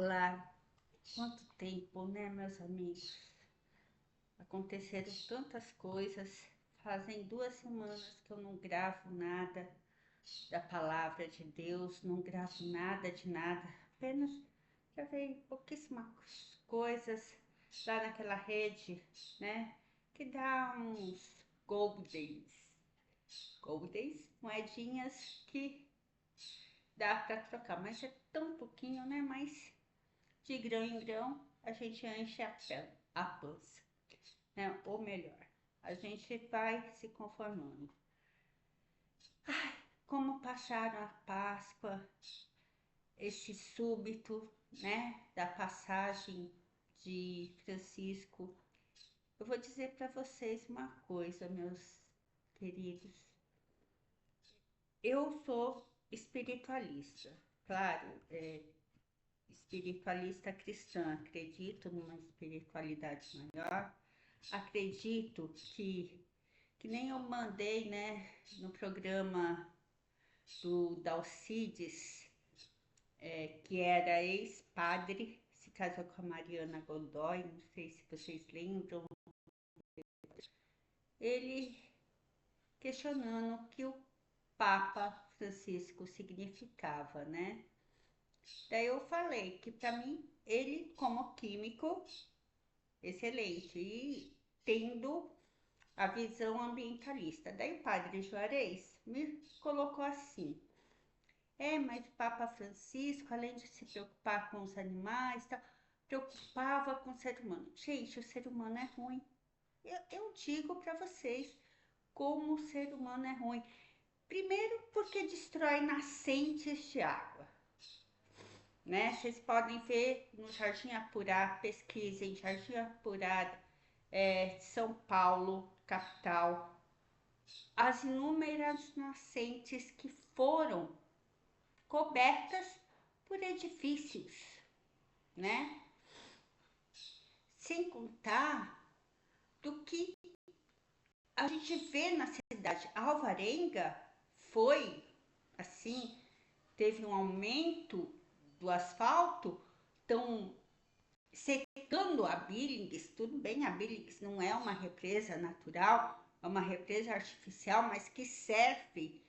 Olá, quanto tempo, né, meus amigos? Aconteceram tantas coisas. Fazem 2 semanas que eu não gravo nada da palavra de Deus, não gravo nada de nada. Apenas gravei pouquíssimas coisas lá naquela rede, né? Que dá uns goldens, moedinhas que dá para trocar, mas é tão pouquinho, né? Mas de grão em grão, a gente enche a pança, né? Ou melhor, a gente vai se conformando. Ai, como passaram a Páscoa, esse súbito, né, da passagem de Francisco. Eu vou dizer para vocês uma coisa, meus queridos. Eu sou espiritualista, claro, espiritualista cristã, acredito numa espiritualidade maior. Acredito que nem eu mandei, né, no programa do Dalcides, que era ex-padre, se casou com a Mariana Godoy, não sei se vocês lembram, ele questionando o que o Papa Francisco significava, né? Daí eu falei que para mim ele como químico excelente e tendo a visão ambientalista. Daí o padre Juarez me colocou assim: mas o Papa Francisco, além de se preocupar com os animais, tá, preocupava com o ser humano. Gente, o ser humano é ruim. Eu digo para vocês como o ser humano é ruim. Primeiro, porque destrói nascentes de água, né? Vocês podem ver no Jardim Apurá, pesquisem Jardim Apurá, São Paulo, capital, as inúmeras nascentes que foram cobertas por edifícios, né? Sem contar do que a gente vê na cidade. A Alvarenga foi assim, teve um aumento do asfalto, estão secando a Billings. Tudo bem, a Billings não é uma represa natural, é uma represa artificial, mas que serve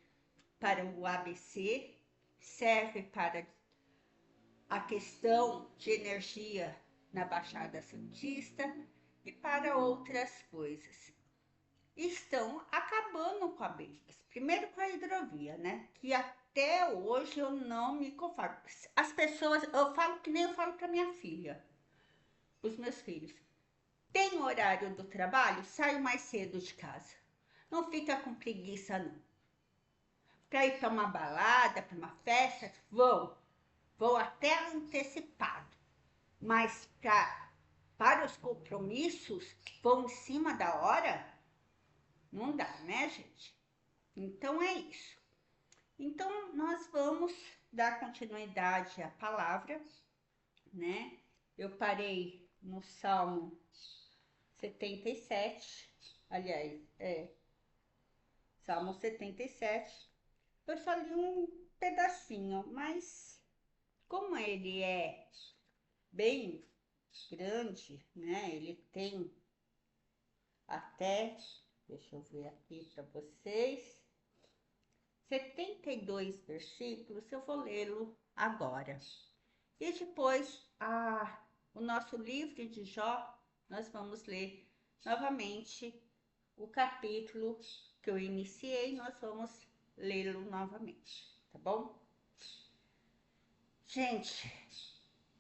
para o ABC, serve para a questão de energia na Baixada Santista e para outras coisas. Estão acabando com a Billings. Primeiro com a hidrovia, né? Que até hoje eu não me conformo. As pessoas, eu falo que nem eu falo para minha filha, os meus filhos. Tem horário do trabalho? Saio mais cedo de casa. Não fica com preguiça, não. Para ir para uma balada, para uma festa, vou até antecipado. Mas para os compromissos, vão em cima da hora? Não dá, né, gente? Então é isso. Então nós vamos dar continuidade à palavra, né? Eu parei no Salmo 77, aliás, Salmo 77. Eu só li um pedacinho, mas como ele é bem grande, né? Ele tem até, deixa eu ver aqui para vocês, 72 versículos. Eu vou lê-lo agora. E depois, o nosso livro de Jó, nós vamos ler novamente o capítulo que eu iniciei, nós vamos lê-lo novamente, tá bom? Gente,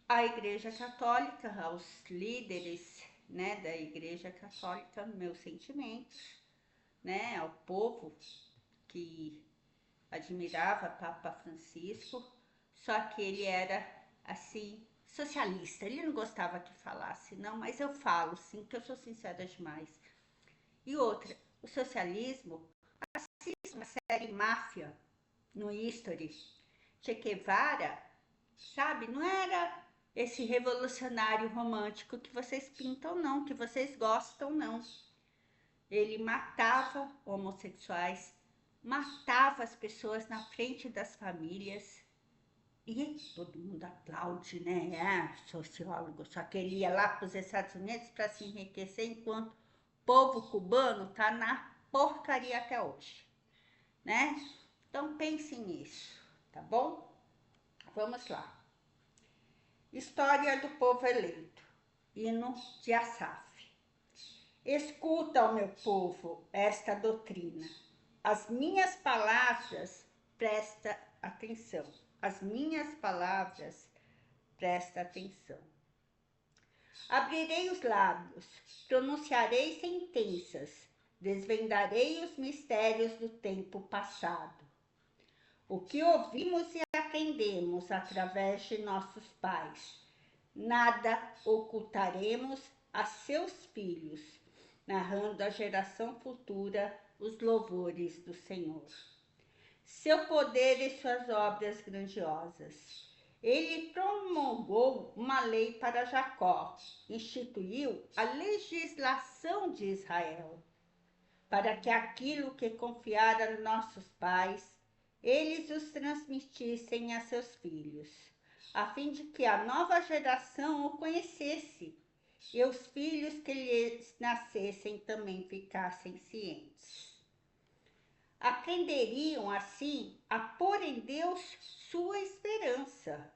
a Igreja Católica, aos líderes, né, da Igreja Católica, meus sentimentos, né, ao povo que admirava Papa Francisco, só que ele era assim socialista. Ele não gostava que falasse, não, mas eu falo sim, que eu sou sincera demais. E outra, o socialismo, assista uma série Máfia no History. Che Guevara, sabe, não era esse revolucionário romântico que vocês pintam, não, que vocês gostam, não. Ele matava homossexuais, matava as pessoas na frente das famílias, E todo mundo aplaude, né? É, sociólogo, só que ele ia lá para os Estados Unidos para se enriquecer, enquanto o povo cubano tá na porcaria até hoje, né? Então pense nisso, tá bom? Vamos lá. História do povo eleito. Hino de Asaf. Escuta, ó meu povo, esta doutrina. As minhas palavras, presta atenção. As minhas palavras, presta atenção. Abrirei os lábios, pronunciarei sentenças, desvendarei os mistérios do tempo passado. O que ouvimos e aprendemos através de nossos pais, nada ocultaremos a seus filhos, narrando à geração futura os louvores do Senhor. Seu poder e suas obras grandiosas. Ele promulgou uma lei para Jacó, instituiu a legislação de Israel, para que aquilo que confiara nossos pais, eles os transmitissem a seus filhos, a fim de que a nova geração o conhecesse e os filhos que lhes nascessem também ficassem cientes. Aprenderiam assim a pôr em Deus sua esperança,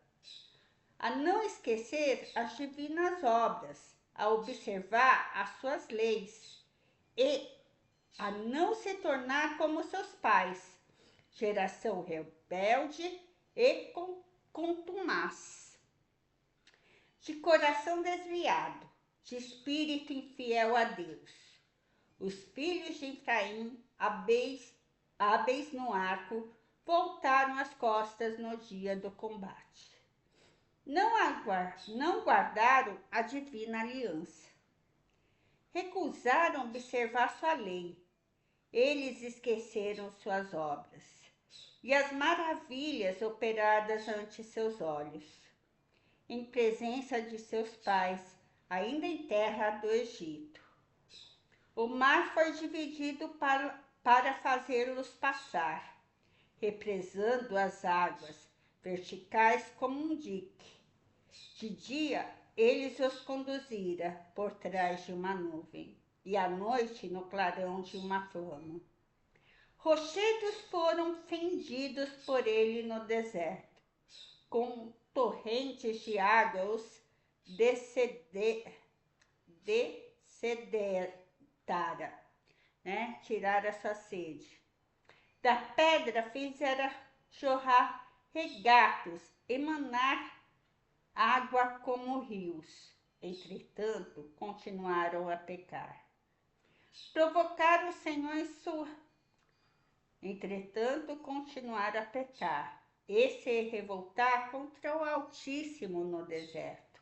a não esquecer as divinas obras, a observar as suas leis e a não se tornar como seus pais, geração rebelde e contumaz, de coração desviado, de espírito infiel a Deus. Os filhos de Efraim, hábeis no arco, voltaram as costas no dia do combate. Não guardaram a divina aliança. Recusaram observar sua lei. Eles esqueceram suas obras e as maravilhas operadas ante seus olhos, em presença de seus pais, ainda em terra do Egito. O mar foi dividido para fazê-los passar, represando as águas, verticais como um dique. De dia, eles os conduzira por trás de uma nuvem, e à noite no clarão de uma flama. Rochedos foram fendidos por ele no deserto, com torrentes de água os dessedentara, né? Tirar a sua sede. Da pedra fizera jorrar regatos, emanar água como rios. Entretanto, continuaram a pecar. Provocaram o Senhor em sua. Entretanto, continuaram a pecar e se revoltar contra o Altíssimo no deserto.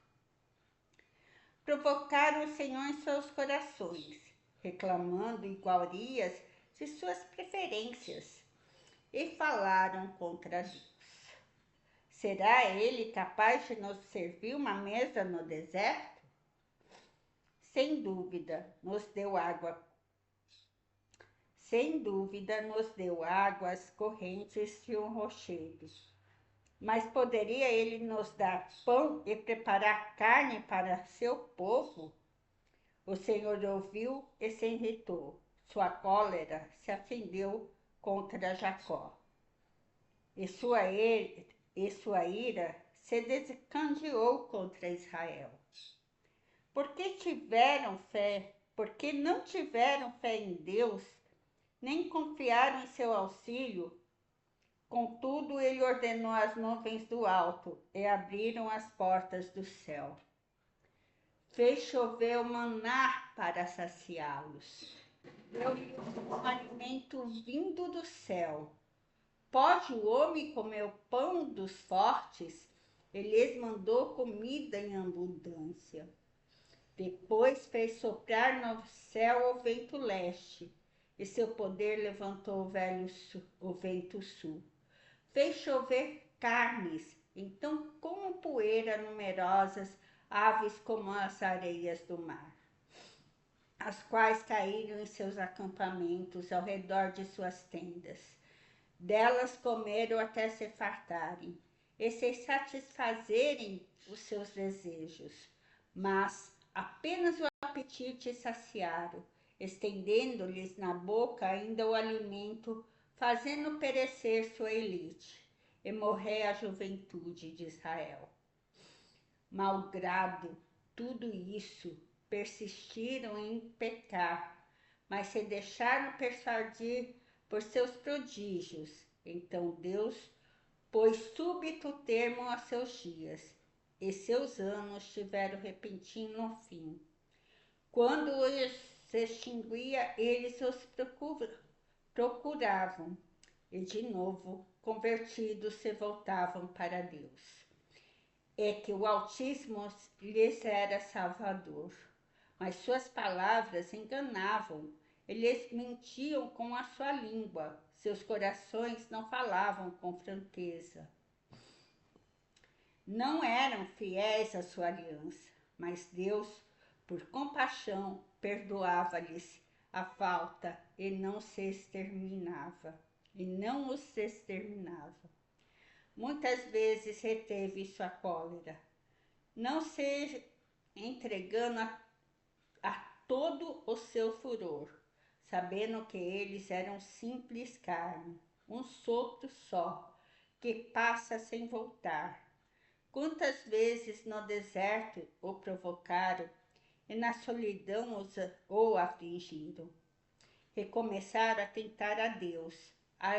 Provocaram o Senhor em seus corações, reclamando iguarias de suas preferências, e falaram contra Deus. Será ele capaz de nos servir uma mesa no deserto? Sem dúvida, nos deu águas correntes de um rochedo. Mas poderia ele nos dar pão e preparar carne para seu povo? O Senhor ouviu e se irritou. Sua cólera se acendeu contra Jacó. E sua ira se desencadeou contra Israel. Porque não tiveram fé em Deus, nem confiaram em seu auxílio. Contudo, ele ordenou as nuvens do alto e abriram as portas do céu. Fez chover o maná para saciá-los. Deu-lhes um alimento vindo do céu. Pode o homem comer o pão dos fortes? Ele lhes mandou comida em abundância. Depois fez soprar no céu o vento leste, e seu poder levantou o vento sul. Fez chover carnes, então como poeira numerosas, aves como as areias do mar, as quais caíram em seus acampamentos ao redor de suas tendas. Delas comeram até se fartarem, e se satisfazerem os seus desejos, mas apenas o apetite saciaram, estendendo-lhes na boca ainda o alimento, fazendo perecer sua elite, e morrer a juventude de Israel. Malgrado tudo isso, persistiram em pecar, mas se deixaram persuadir por seus prodígios. Então Deus pôs súbito termo a seus dias, e seus anos tiveram repentino fim. Quando os se extinguia, eles os procuravam, e de novo, convertidos, se voltavam para Deus. É que o Altíssimo lhes era salvador, mas suas palavras enganavam, eles mentiam com a sua língua, seus corações não falavam com franqueza. Não eram fiéis à sua aliança, mas Deus, por compaixão, perdoava-lhes a falta e não os exterminava. Muitas vezes reteve sua cólera, não se entregando a todo o seu furor, sabendo que eles eram simples carne, um sopro só, que passa sem voltar. Quantas vezes no deserto o provocaram e na solidão o afligiram. Recomeçaram a tentar a Deus, a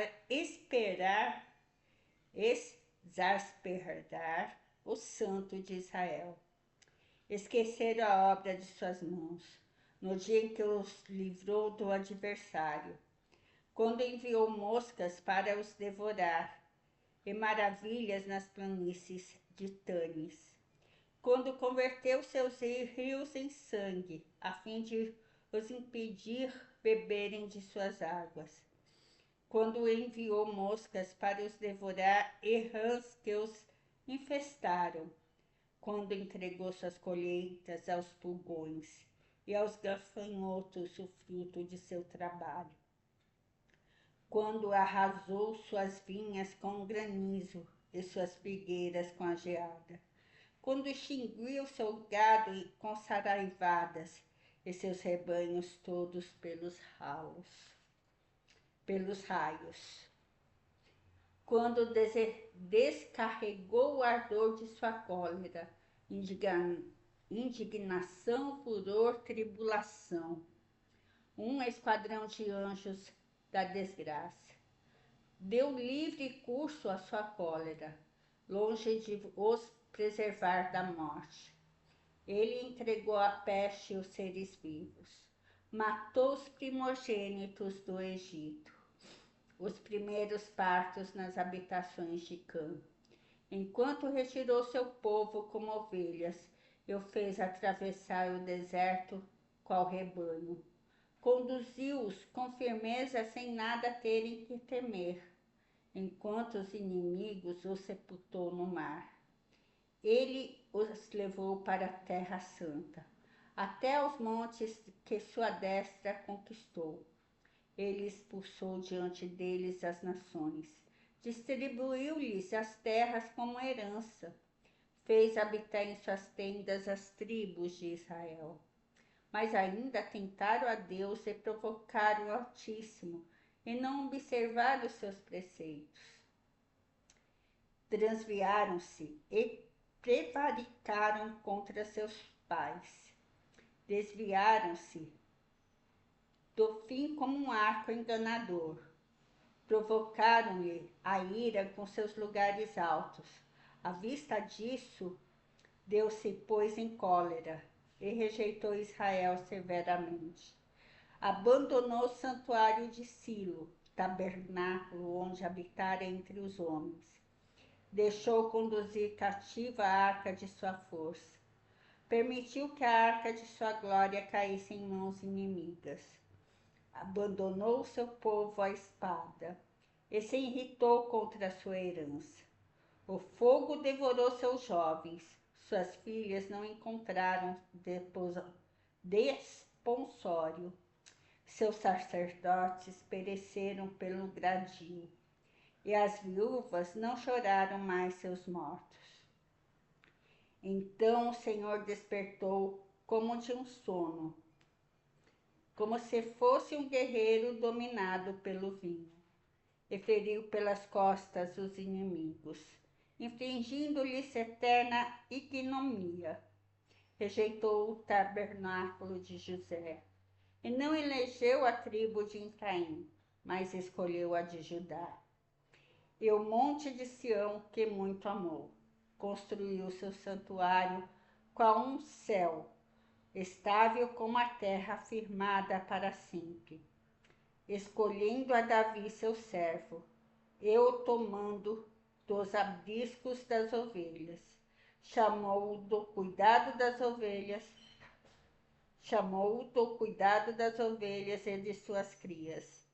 exasperar o Santo de Israel. Esqueceram a obra de suas mãos, no dia em que os livrou do adversário, quando enviou moscas para os devorar, e maravilhas nas planícies de Tânis, quando converteu seus rios em sangue, a fim de os impedir beberem de suas águas, quando enviou moscas para os devorar e rãs que os infestaram, quando entregou suas colheitas aos pulgões e aos gafanhotos o fruto de seu trabalho, quando arrasou suas vinhas com granizo e suas figueiras com a geada, quando extinguiu seu gado com saraivadas e seus rebanhos todos pelos raios, quando descarregou o ardor de sua cólera, indignação, furor, tribulação, um esquadrão de anjos da desgraça. Deu livre curso à sua cólera, longe de os preservar da morte. Ele entregou à peste os seres vivos, matou os primogênitos do Egito, os primeiros partos nas habitações de Cã, enquanto retirou seu povo como ovelhas e o fez atravessar o deserto qual rebanho. Conduziu-os com firmeza sem nada terem que temer, enquanto os inimigos os sepultou no mar. Ele os levou para a terra santa, até os montes que sua destra conquistou. Ele expulsou diante deles as nações, distribuiu-lhes as terras como herança, fez habitar em suas tendas as tribos de Israel. Mas ainda tentaram a Deus e provocaram o Altíssimo, e não observaram os seus preceitos. Transviaram-se e prevaricaram contra seus pais. Desviaram-se do fim como um arco enganador. Provocaram-lhe a ira com seus lugares altos. À vista disso, Deus se pôs em cólera e rejeitou Israel severamente. Abandonou o santuário de Silo, tabernáculo onde habitara entre os homens. Deixou conduzir cativa a arca de sua força. Permitiu que a arca de sua glória caísse em mãos inimigas. Abandonou seu povo à espada e se irritou contra a sua herança. O fogo devorou seus jovens, suas filhas não encontraram desponsório. Seus sacerdotes pereceram pelo gradil, e as viúvas não choraram mais seus mortos. Então o Senhor despertou como de um sono, como se fosse um guerreiro dominado pelo vinho, e feriu pelas costas os inimigos, infligindo-lhes eterna ignomínia. Rejeitou o tabernáculo de José, e não elegeu a tribo de Efraim, mas escolheu a de Judá. E o monte de Sião, que muito amou, construiu seu santuário qual um céu, estável como a terra firmada para sempre, escolhendo a Davi seu servo, eu tomando dos abriscos das ovelhas, chamou-o do cuidado das ovelhas e de suas crias,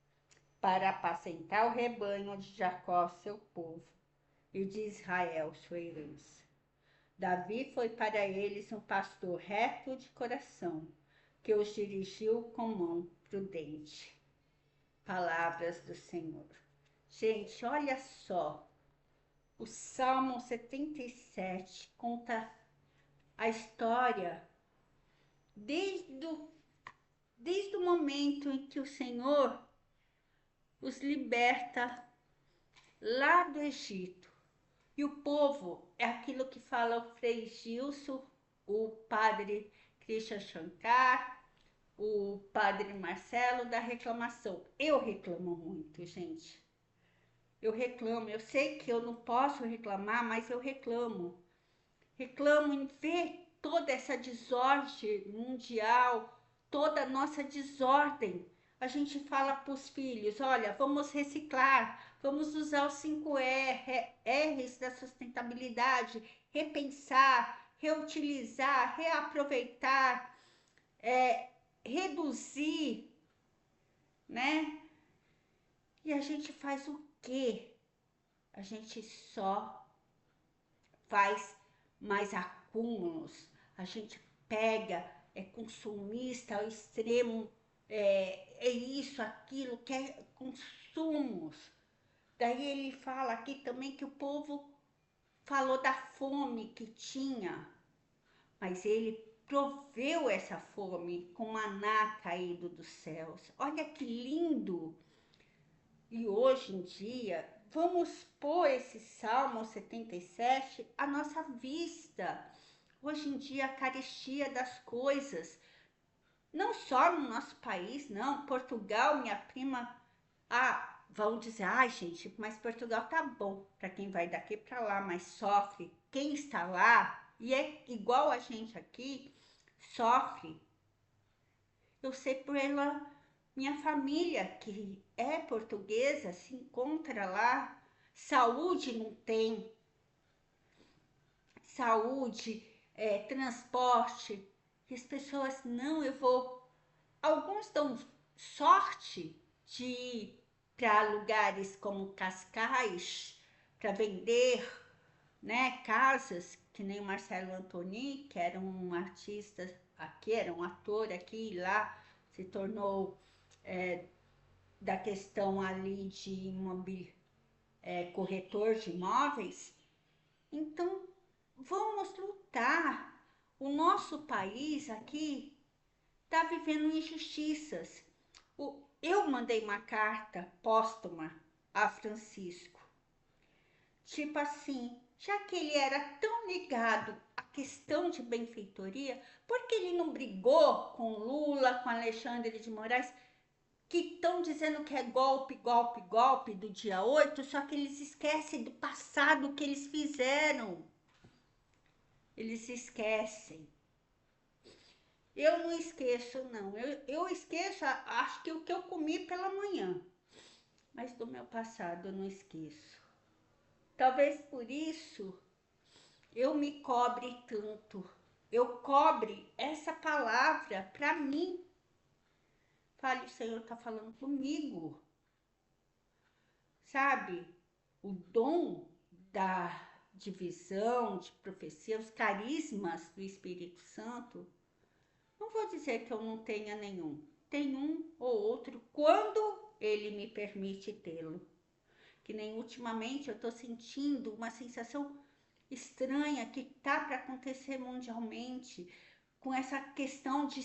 para apacentar o rebanho de Jacó, seu povo, e de Israel, sua herança. Davi foi para eles um pastor reto de coração, que os dirigiu com mão prudente. Palavras do Senhor. Gente, olha só, o Salmo 77 conta a história desde o momento em que o Senhor os liberta lá do Egito. E o povo é aquilo que fala o Frei Gilson, o padre Krishna Shankar, o padre Marcelo da reclamação. Eu reclamo muito, gente. Eu reclamo. Eu sei que eu não posso reclamar, mas eu reclamo. Reclamo em ver toda essa desordem mundial, toda a nossa desordem. A gente fala para os filhos, olha, vamos reciclar, vamos usar os 5 R's da sustentabilidade, repensar, reutilizar, reaproveitar, reduzir, né? E a gente faz o quê? A gente só faz mais acúmulos, a gente pega, é consumista ao extremo, é isso, aquilo, quer consumos. Daí ele fala aqui também que o povo falou da fome que tinha, mas ele proveu essa fome com maná caído dos céus. Olha que lindo! E hoje em dia, vamos pôr esse Salmo 77 à nossa vista. Hoje em dia, a carestia das coisas, não só no nosso país, não. Portugal, minha prima, vão dizer, gente, mas Portugal tá bom para quem vai daqui para lá, mas sofre. Quem está lá, e é igual a gente aqui, sofre. Eu sei pela minha família, que é portuguesa, se encontra lá, saúde não tem, saúde, transporte, e as pessoas não, alguns dão sorte de ir para lugares como Cascais, para vender, né, casas, que nem o Marcelo Antoni, que era um artista aqui, era um ator aqui e lá, se tornou da questão ali de corretor de imóveis. Então, vamos lutar. O nosso país aqui está vivendo injustiças. Eu mandei uma carta póstuma a Francisco. Tipo assim, já que ele era tão ligado à questão de benfeitoria, por que ele não brigou com Lula, com Alexandre de Moraes, que estão dizendo que é golpe, golpe, golpe do dia 8, só que eles esquecem do passado que eles fizeram. Eles esquecem. Eu não esqueço, não. Eu esqueço, acho que o que eu comi pela manhã. Mas do meu passado eu não esqueço. Talvez por isso eu me cobre tanto. Eu cobre essa palavra para mim. Fale, o Senhor está falando comigo. Sabe? O dom da divisão, de profecia, os carismas do Espírito Santo, não vou dizer que eu não tenha nenhum. Tem um ou outro quando ele me permite tê-lo. Que nem ultimamente eu tô sentindo uma sensação estranha que tá para acontecer mundialmente, com essa questão de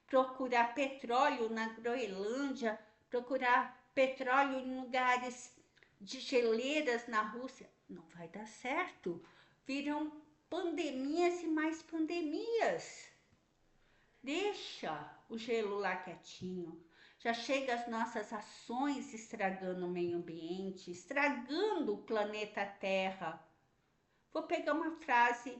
procurar petróleo na Groenlândia, procurar petróleo em lugares de geleiras na Rússia. Não vai dar certo. Viram pandemias e mais pandemias. Deixa o gelo lá quietinho. Já chega as nossas ações estragando o meio ambiente, estragando o planeta Terra. Vou pegar uma frase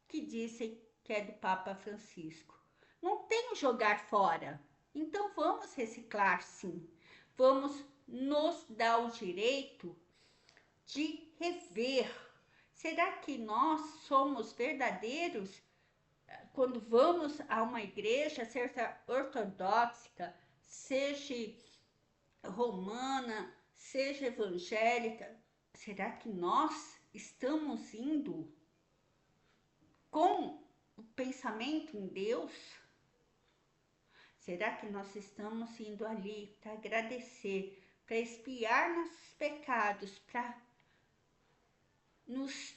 que dizem que é do Papa Francisco. Não tem o jogar fora. Então vamos reciclar, sim. Vamos nos dar o direito de rever. Será que nós somos verdadeiros quando vamos a uma igreja, seja ortodoxa, seja romana, seja evangélica? Será que nós estamos indo com o pensamento em Deus? Será que nós estamos indo ali para agradecer, para expiar nossos pecados, para nos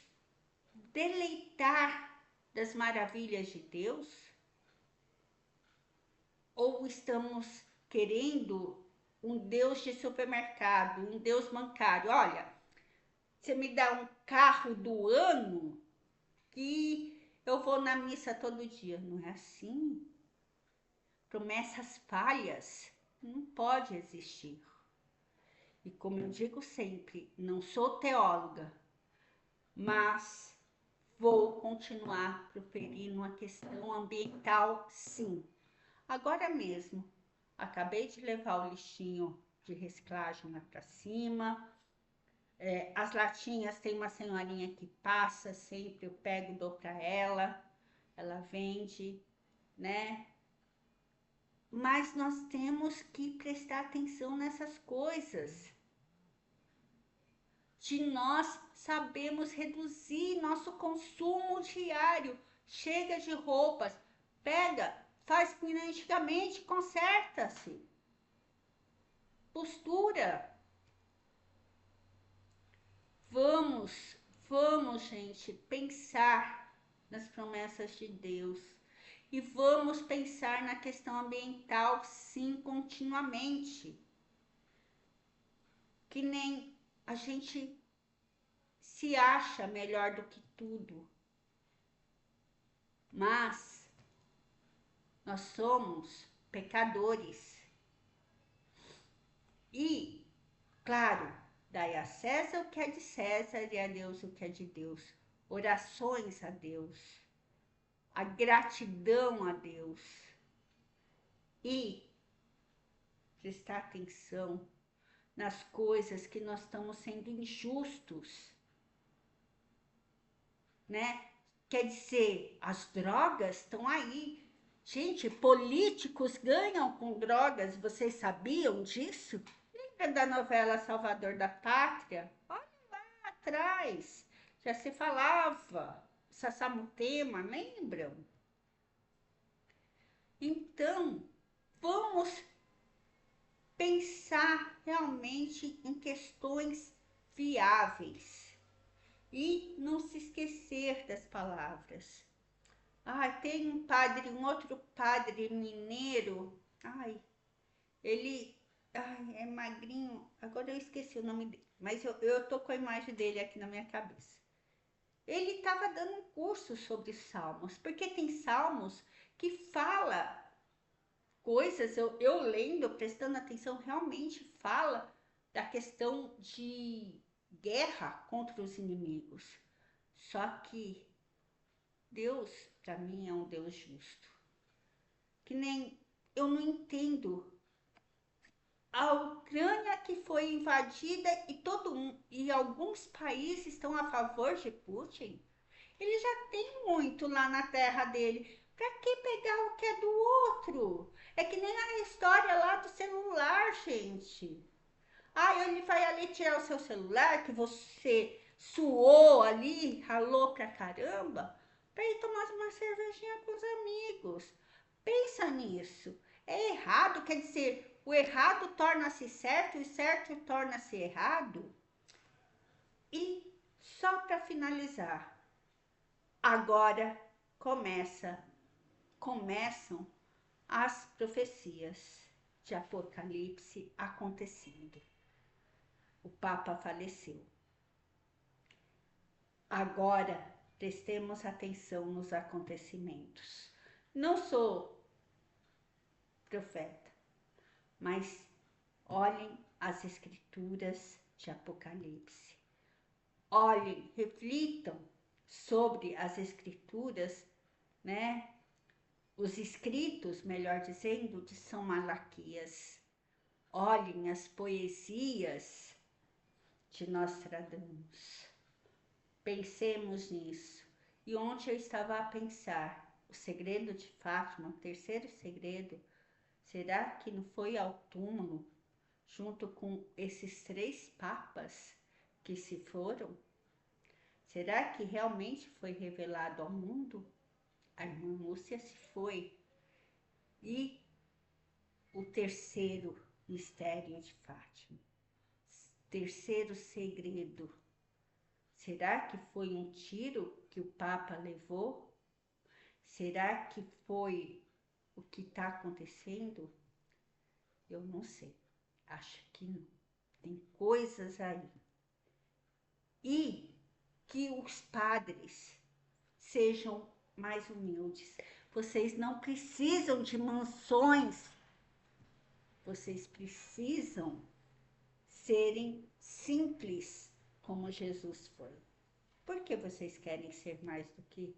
deleitar das maravilhas de Deus? Ou estamos querendo um Deus de supermercado, um Deus bancário? Olha, você me dá um carro do ano que eu vou na missa todo dia. Não é assim. Promessas falhas não pode existir. E como eu digo sempre, não sou teóloga, mas vou continuar proferindo a questão ambiental, sim. Agora mesmo, acabei de levar o lixinho de reciclagem lá para cima. As latinhas, tem uma senhorinha que passa sempre, eu pego, dou para ela vende, né? Mas nós temos que prestar atenção nessas coisas. De nós sabemos reduzir nosso consumo diário. Chega de roupas, pega, faz como antigamente, conserta-se. Postura. Vamos, gente, pensar nas promessas de Deus. E vamos pensar na questão ambiental, sim, continuamente. Que nem a gente se acha melhor do que tudo. Mas nós somos pecadores. E, claro, dai a César o que é de César e a Deus o que é de Deus. Orações a Deus. A gratidão a Deus. E prestar atenção nas coisas que nós estamos sendo injustos, né? Quer dizer, as drogas estão aí. Gente, políticos ganham com drogas, vocês sabiam disso? Lembra da novela Salvador da Pátria? Olha lá atrás, já se falava, Sassamutema, lembram? Então, vamos pensar realmente em questões viáveis e não se esquecer das palavras. Tem um outro padre mineiro, ele é magrinho, agora eu esqueci o nome dele, mas eu tô com a imagem dele aqui na minha cabeça. Ele estava dando um curso sobre salmos, porque tem salmos que fala coisas, eu lendo, prestando atenção, realmente fala da questão de guerra contra os inimigos. Só que Deus, para mim, é um Deus justo. Que nem eu não entendo. A Ucrânia que foi invadida e alguns países estão a favor de Putin. Ele já tem muito lá na terra dele. Para que pegar o que é do outro? É que nem a história lá do celular, gente. Ele vai ali tirar o seu celular que você suou ali, ralou pra caramba, para ir tomar uma cervejinha com os amigos. Pensa nisso. É errado, quer dizer, o errado torna-se certo e o certo torna-se errado. E só para finalizar, agora começam as profecias de Apocalipse acontecendo. O Papa faleceu. Agora prestemos atenção nos acontecimentos. Não sou profeta, mas olhem as escrituras de Apocalipse. Olhem, reflitam sobre as escrituras, né? Os escritos, melhor dizendo, de São Malaquias. Olhem as poesias de Nostradamus. Pensemos nisso. E ontem eu estava a pensar, o segredo de Fátima, o terceiro segredo, será que não foi ao túmulo junto com esses 3 papas que se foram? Será que realmente foi revelado ao mundo? A irmã Lúcia se foi. E o terceiro mistério de Fátima, terceiro segredo, será que foi um tiro que o Papa levou? Será que foi o que está acontecendo? Eu não sei, acho que não. Tem coisas aí. E que os padres sejam mais humildes. Vocês não precisam de mansões. Vocês precisam serem simples como Jesus foi. Por que vocês querem ser mais do que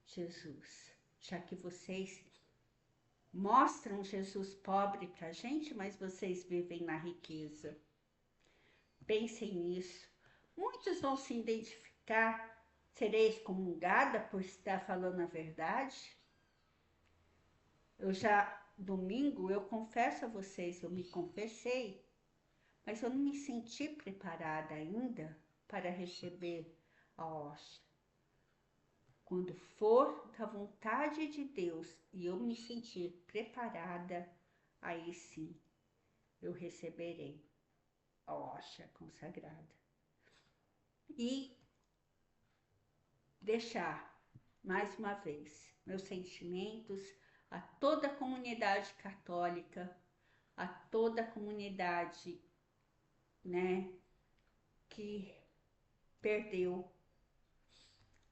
Jesus? Já que vocês mostram Jesus pobre para a gente, mas vocês vivem na riqueza. Pensem nisso. Muitos vão se identificar. Serei excomungada por estar falando a verdade? Domingo, eu confesso a vocês, eu me confessei, mas eu não me senti preparada ainda para receber a hóstia. Quando for da vontade de Deus e eu me sentir preparada, aí sim eu receberei a hóstia consagrada. E deixar, mais uma vez, meus sentimentos a toda a comunidade católica, a toda a comunidade, né, que perdeu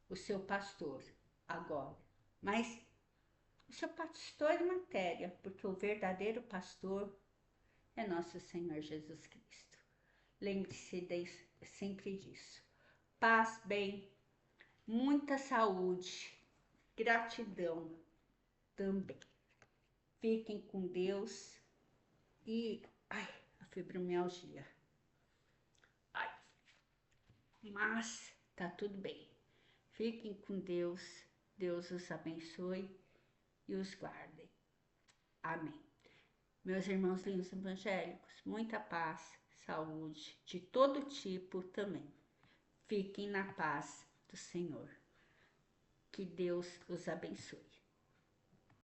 o seu pastor agora. Mas o seu pastor é matéria, porque o verdadeiro pastor é nosso Senhor Jesus Cristo. Lembre-se sempre disso. Paz, bem, muita saúde, gratidão também. Fiquem com Deus e... Ai, a fibromialgia. Ai, mas tá tudo bem. Fiquem com Deus. Deus os abençoe e os guarde. Amém. Meus irmãos lindos evangélicos, muita paz, saúde, de todo tipo também. Fiquem na paz do Senhor. Que Deus os abençoe.